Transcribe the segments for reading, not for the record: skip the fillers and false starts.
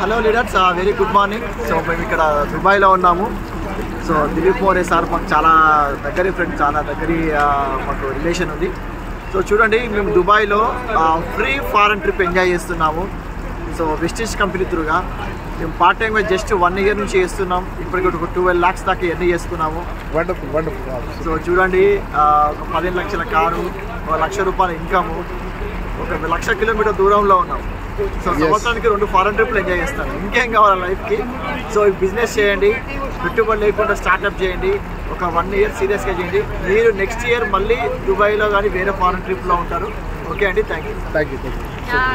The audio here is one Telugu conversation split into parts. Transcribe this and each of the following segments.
Hello leaders, very good morning. So మేము ఇక్కడ దుబాయ్లో ఉన్నాము. సో దిలీప్ మోరే సార్ మాకు చాలా దగ్గరి ఫ్రెండ్, చాలా దగ్గరి మాకు రిలేషన్ ఉంది. సో చూడండి, మేము దుబాయ్లో ఫ్రీ ఫారెన్ ట్రిప్ ఎంజాయ్ చేస్తున్నాము. సో వెస్టీజ్ కంపెనీ త్రూగా మేము పార్ట్ టైంగా జస్ట్ 1 year నుంచి చేస్తున్నాం. ఇప్పటికి ఒక 12 lakhs దాకా ఎర్న్ చేసుకున్నాము. సో చూడండి, ఒక 15 లక్షల కారు, 1 లక్ష రూపాయల ఇన్కము, ఒక 1 లక్ష కిలోమీటర్ దూరంలో ఉన్నాం. సో సంవత్సరానికి 2 ఫారెన్ ట్రిప్లు ఎంజాయ్ చేస్తాను. ఇంకేం కావాలి లైఫ్కి? సో ఈ బిజినెస్ చేయండి, పెట్టుబడి లేకుండా స్టార్ట్అప్ చేయండి, ఒక 1 year సీరియస్గా చేయండి. మీరు నెక్స్ట్ ఇయర్ మళ్ళీ దుబాయ్లో కానీ వేరే ఫారెన్ ట్రిప్లో ఉంటారు. ఓకే అండి, thank you.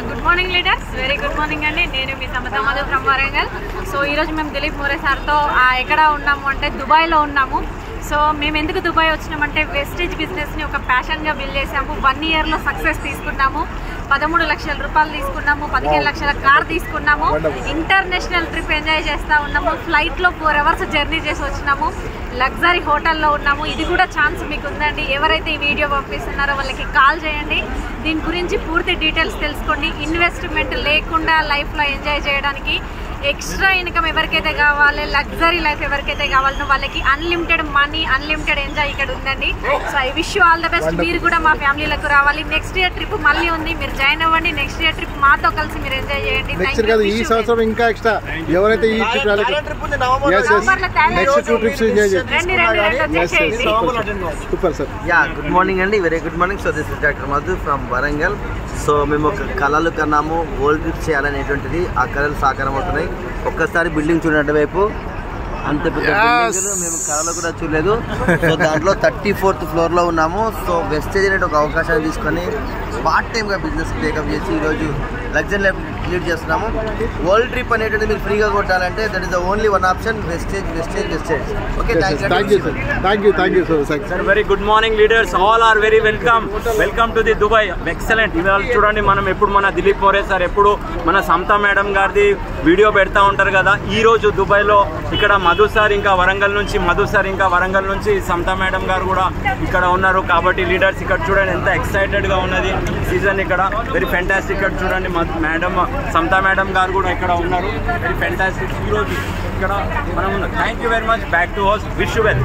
Good morning leaders, very good morning అండి. నేను మీ సమత మధు ఫ్రమ్ వరంగల్. సో ఈరోజు మేము దిలీప్ మోరే సార్తో ఎక్కడ ఉన్నాము అంటే దుబాయ్లో ఉన్నాము. సో మేము ఎందుకు దుబాయ్ వచ్చినామంటే వెస్టేజ్ బిజినెస్ని ఒక ప్యాషన్గా బిల్డ్ చేసాము. 1 yearలో సక్సెస్ తీసుకున్నాము. 13 లక్షల రూపాయలు తీసుకున్నాము, 15 లక్షల కార్ తీసుకున్నాము, ఇంటర్నేషనల్ ట్రిప్ ఎంజాయ్ చేస్తూ ఉన్నాము. ఫ్లైట్లో 4 hours జర్నీ చేసి వచ్చినాము. లగ్జరీ హోటల్లో ఉన్నాము. ఇది కూడా ఛాన్స్ మీకు ఉందండి. ఎవరైతే ఈ వీడియో పంపిస్తున్నారో వాళ్ళకి కాల్ చేయండి. దీని గురించి పూర్తి డీటెయిల్స్ తెలుసుకోండి. ఇన్వెస్ట్మెంట్ లేకుండా లైఫ్లో ఎంజాయ్ చేయడానికి ఎక్స్ట్రా ఇన్కమ్ ఎవరికైతే కావాలి, లగ్జరీ లైఫ్ ఎవరికైతే కావాలనో వాళ్ళకి అన్లిమిటెడ్ మనీ, అన్లిమిటెడ్ ఎంజాయ్ ఇక్కడ ఉందండి. So I wish you all the best. మీరు కూడా మా ఫ్యామిలీలకు రావాలి. నెక్స్ట్ ఇయర్ ట్రిప్ మళ్ళీ ఉంది, మీరు జాయిన్ అవ్వండి. నెక్స్ట్ ఇయర్ ట్రిప్ మాతో కలిసి మీరు ఎంజాయ్ చేయండి. ఈ సంవత్సరం ఇంకా ఎక్స్ట్రా ఎవరైతే ఈ trip super sir. Good morning అండి, very good morning. So this is doctor Madhu from Warangal. సో మేము ఒక కళలు కన్నాము, వరల్డ్ ట్రిప్ చేయాలనేటువంటిది. ఆ కళలు సాకారం అవుతున్నాయి. ఒక్కసారి బిల్డింగ్ చూడండి వైపు, అంత పెద్ద బిల్డింగ్ మేము కళలో కూడా చూడలేదు. సో దాంట్లో 34th floor లో ఉన్నాము. సో వెస్టేజ్ అనే ఒక అవకాశాన్ని తీసుకొని పార్ట్ టైమ్గా బిజినెస్ టేకప్ చేసి ఈరోజు లగ్జరీ లైఫ్ లీడ్ చేస్తున్నాము. వరల్డ్ ట్రిప్ అనేటువంటి మీరు ఫ్రీగా కొట్టాలంటే that is the only one option, Vestige. Okay, thank you sir. Very good morning leaders, all are very welcome to the Dubai. Excellent. ఇవాళ చూడండి, మనం ఎప్పుడు మన దిలీప్ మోరే సార్ ఎప్పుడు మన సమత మేడం గారిది వీడియో పెడతా ఉంటారు కదా. ఈ రోజు దుబాయ్లో ఇక్కడ మధు సార్ ఇంకా వరంగల్ నుంచి సమత మేడం గారు కూడా ఇక్కడ ఉన్నారు. కాబట్టి లీడర్స్ ఇక్కడ చూడండి ఎంత ఎక్సైటెడ్గా ఉన్నది సీజన్. ఇక్కడ వెరీ ఫెంటాస్టిక్. ఇక్కడ చూడండి మేడం, సమత మేడం గారు కూడా ఇక్కడ ఉన్నారు. Very fantastic. ఈరోజు ఇక్కడ మనం ఉన్నాం. Thank you very much. Back to house. Wish you well.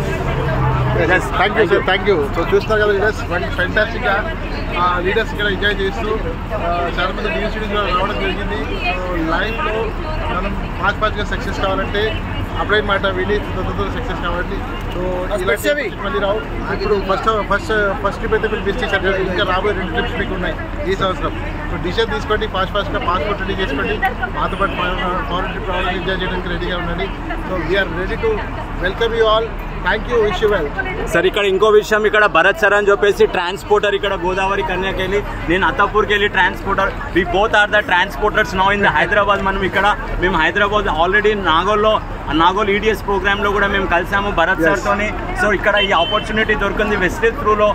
Thank you. So చూస్తారు కదా లీడర్స్, ఫెంటాస్టిక్గా లీడర్స్ ఇక్కడ ఎంజాయ్ చేస్తూ చాలా మంది న్యూస్ స్టూడెంట్స్ రావడం జరిగింది. లైఫ్లో మనం ఫాస్ట్గా సక్సెస్ కావాలంటే అప్లైన్ మాట విని తొందరగా సక్సెస్ కావాలి. సో ఇలాంటి మళ్ళీ రావు. ఇప్పుడు ఫస్ట్ ట్రిప్ అయితే మీరు మిస్ చేశారు. ఇంకా రాబోయే 2 trips మీకు ఉన్నాయి ఈ సంవత్సరం. సో డిసిషన్ తీసుకోండి, ఫాస్ట్గా పాస్పోర్ట్ రెడీ చేసుకోండి. మాతో పాటు ఫారెన్ ట్రిప్ రావాలని ఎంజాయ్ చేయడానికి రెడీగా ఉండండి. So we are ready to welcome you all. Thank you, wish you well. Sir ఇక్కడ ఇంకో విషయం, ఇక్కడ భరత్ సార్ అని చెప్పేసి ట్రాన్స్పోర్టర్, ఇక్కడ గోదావరి కన్యాకి వెళ్ళి నేను అత్తాపూర్కి వెళ్ళి transporter. We both are the transporters now in the Hyderabad. మేము హైదరాబాద్ ఆల్రెడీ నాగోల్ EDS ప్రోగ్రాంలో కూడా మేము కలిసాము భరత్ సార్తోని. సో ఇక్కడ ఈ ఆపర్చునిటీ దొరికింది వెస్టేజ్ త్రూలో.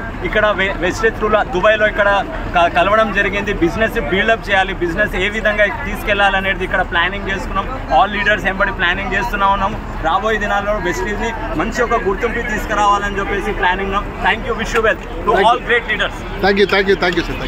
దుబాయ్లో ఇక్కడ కలవడం జరిగింది. బిజినెస్ బిల్డప్ చేయాలి, బిజినెస్ ఏ విధంగా తీసుకెళ్లాలనేది ఇక్కడ ప్లానింగ్ చేసుకున్నాం. ఆల్ లీడర్స్ ఎంబడి ప్లానింగ్ చేస్తూనే ఉన్నాము. రాబోయే దినాల్లో వెస్టేజ్ని మంచి ఒక గుర్తింపు తీసుకురావాలని చెప్పేసి planning. Thank you, wish you well to all great leaders. Thank you sir.